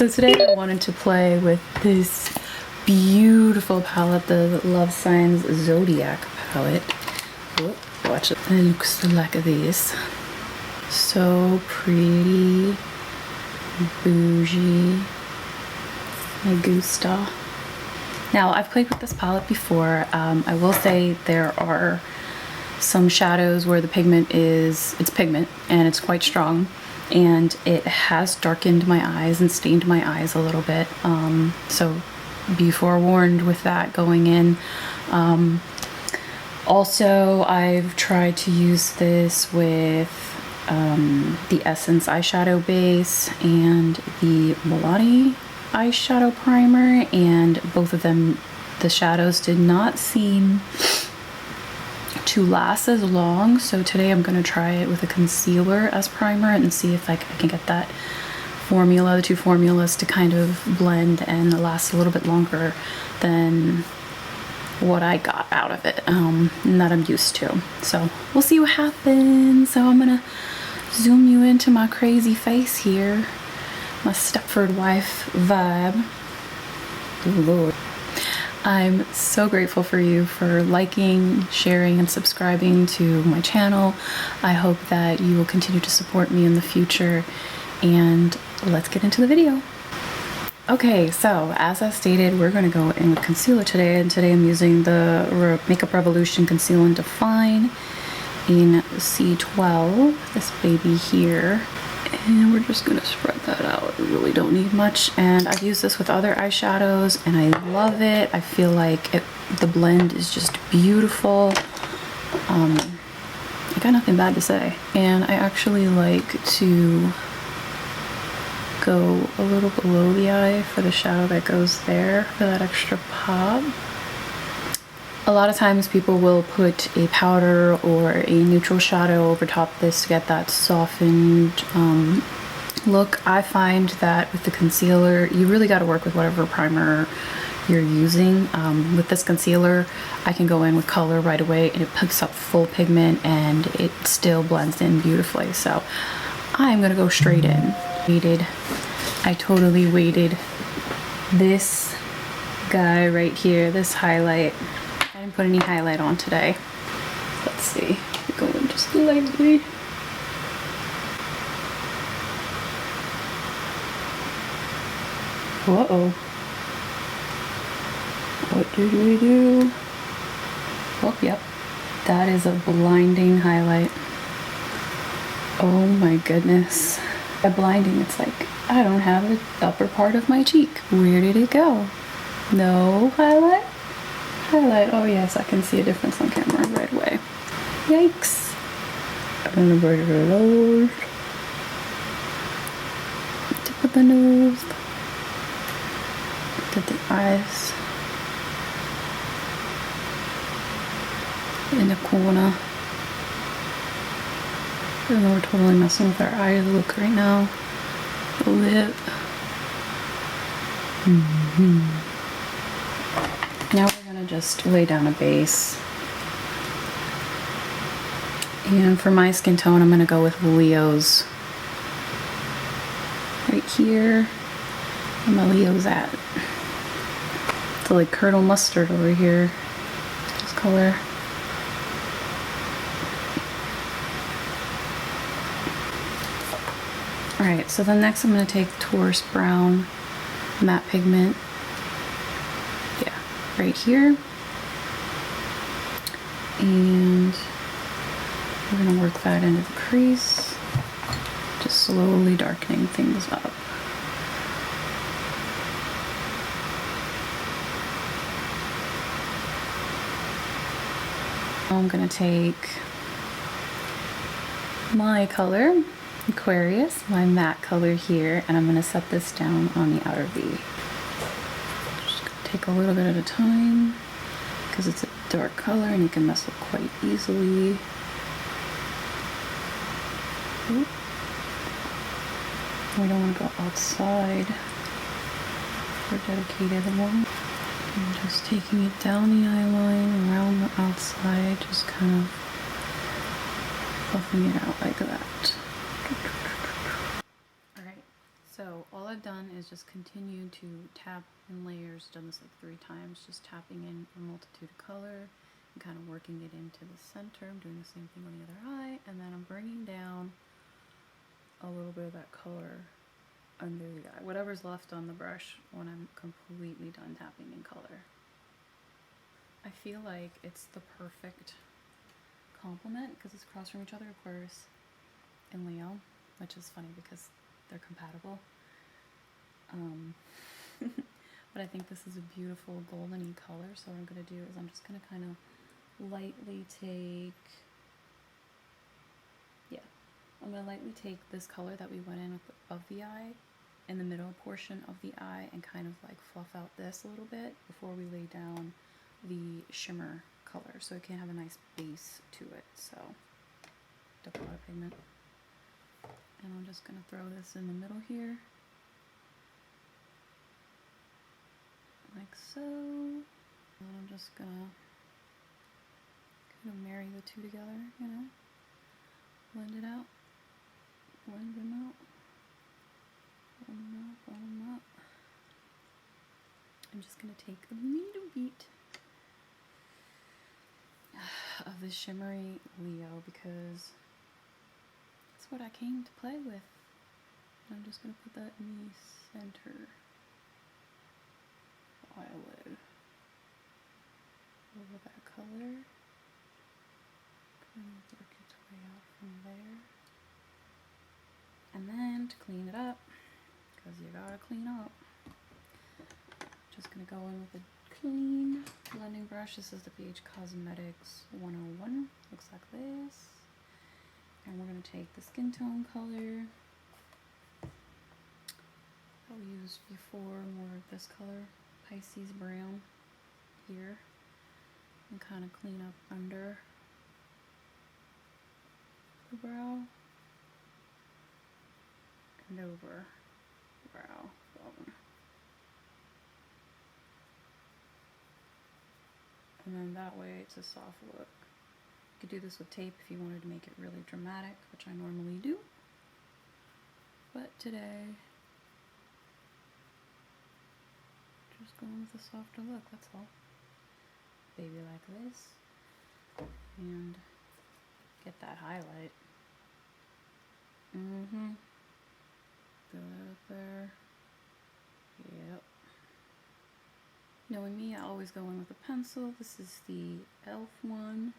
So today I wanted to play with this beautiful palette, the Love Signs Zodiac palette. Whoop, watch it. It looks like this. So pretty, bougie, me gusta. Now I've played with this palette before. I will say there are some shadows where the pigment it's pigment and it's quite strong, and it has darkened my eyes and stained my eyes a little bit. So be forewarned with that going in. Also, I've tried to use this with the Essence eyeshadow base and the Milani eyeshadow primer, and both of them, the shadows did not seem to last as long. So today I'm going to try it with a concealer as primer and see if I can get that formula, the two formulas, to kind of blend and last a little bit longer than what I got out of it, and that I'm used to. So we'll see what happens. So I'm gonna zoom you into my crazy face here, my Stepford wife vibe. Oh Lord. I'm so grateful for you for liking, sharing, and subscribing to my channel. I hope that you will continue to support me in the future, and let's get into the video. Okay, so as I stated, we're going to go in with concealer today, and today I'm using the Makeup Revolution Conceal and Define in C12, this baby here. And we're just going to spread that out. We really don't need much. And I've used this with other eyeshadows and I love it. I feel like the blend is just beautiful. I got nothing bad to say. And I actually like to go a little below the eye for the shadow that goes there for that extra pop. A lot of times people will put a powder or a neutral shadow over top this to get that softened look. I find that with the concealer, you really got to work with whatever primer you're using. With this concealer, I can go in with color right away and it picks up full pigment and it still blends in beautifully. So I'm gonna go straight in. I totally waited. This guy right here, this highlight, I didn't put any highlight on today. Let's see, go in just lightly. Uh-oh. What did we do? Oh, yep. That is a blinding highlight. Oh my goodness. By blinding, it's like I don't have the upper part of my cheek. Where did it go? No highlight? Highlight. Oh yes, I can see a difference on camera right away. Yikes. I'm gonna bring it low. Tip of the nose. Did the eyes. In the corner. Even though we're totally messing with our eye look right now. The lip. Now we're gonna just lay down a base. And for my skin tone, I'm gonna go with Leo's. Right here. Where my Leo's at. It's like Colonel Mustard over here. This color. Alright, so then next I'm going to take Taurus Brown matte pigment. Yeah, right here. And we're going to work that into the crease. Just slowly darkening things up. I'm going to take my color, Aquarius, my matte color here, and I'm going to set this down on the outer V. Just going to take a little bit at a time because it's a dark color and you can mess up quite easily. Oop. We don't want to go outside for dedicated one. I'm just taking it down the eye line, around the outside, just kind of buffing it out like that. Alright, so all I've done is just continue to tap in layers, done this like 3 times, just tapping in a multitude of color and kind of working it into the center. I'm doing the same thing on the other eye, and then I'm bringing down a little bit of that color under the eye, whatever's left on the brush when I'm completely done tapping in color. I feel like it's the perfect complement because it's across from each other, Aquarius and Leo, which is funny because they're compatible. But I think this is a beautiful goldeny color, so what I'm going to do is I'm just going to kind of lightly take, I'm going to lightly take this color that we went in with above the eye in the middle portion of the eye and kind of like fluff out this a little bit before we lay down the shimmer color, so it can have a nice base to it. So double lot of pigment, and I'm just going to throw this in the middle here like so, and I'm just going to kind of marry the two together, you know, blend it out, blend them out, blend them out, blend them out. I'm just going to take a little bit of this shimmery Leo because that's what I came to play with. I'm just going to put that in the center eyelid over that color. Kind of work its way out from there. And then to clean it up, because you gotta clean up, just gonna go in with a clean blending brush. This is the BH Cosmetics 101. Looks like this. And we're gonna take the skin tone color that we used before, more of this color, Pisces brown here, and kind of clean up under the brow and over the brow bone. And then that way it's a soft look. You could do this with tape if you wanted to make it really dramatic, which I normally do. But today, just going with a softer look, that's all. Baby like this. And get that highlight. Go up there. Yep. Knowing me, I always go in with a pencil. This is the e.l.f. one.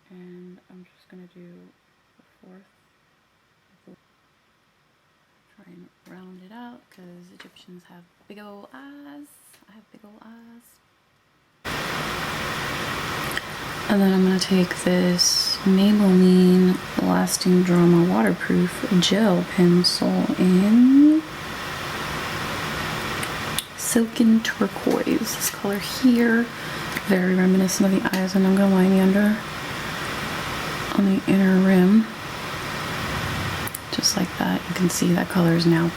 And I'm just going to do the 4th. Try and round it out because Egyptians have big old eyes. I have big old eyes. And then I'm going to take this Maybelline Lasting Drama Waterproof Gel Pencil in Silken Turquoise. This color here, very reminiscent of the eyes, and I'm going to line the under on the inner rim. Just like that. You can see that color is now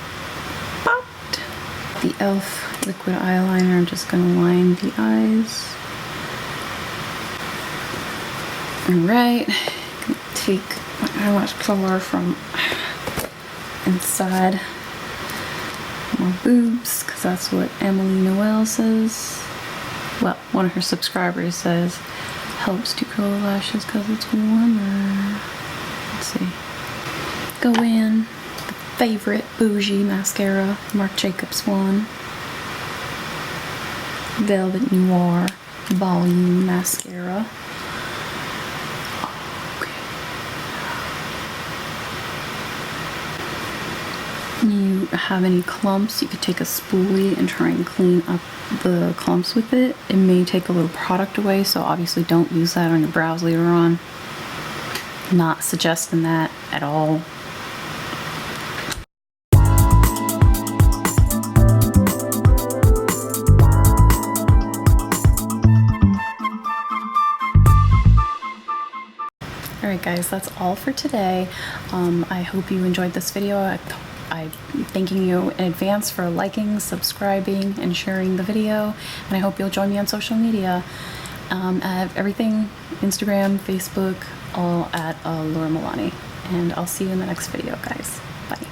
popped. The e.l.f. liquid eyeliner, I'm just going to line the eyes. Alright, take my eyelash color from inside my boobs, because that's what Emily Noel says. Well, one of her subscribers says helps to curl the lashes because it's warmer. Let's see. Go in the favorite bougie mascara, Marc Jacobs one. Velvet Noir Volume Mascara. You have any clumps, you could take a spoolie and try and clean up the clumps with it. It may take a little product away, so obviously don't use that on your brows later on. Not suggesting that at all. Alright guys, that's all for today. I hope you enjoyed this video. I'm thanking you in advance for liking, subscribing, and sharing the video. And I hope you'll join me on social media. I have everything, Instagram, Facebook, all at ALURAMILANI. And I'll see you in the next video, guys. Bye.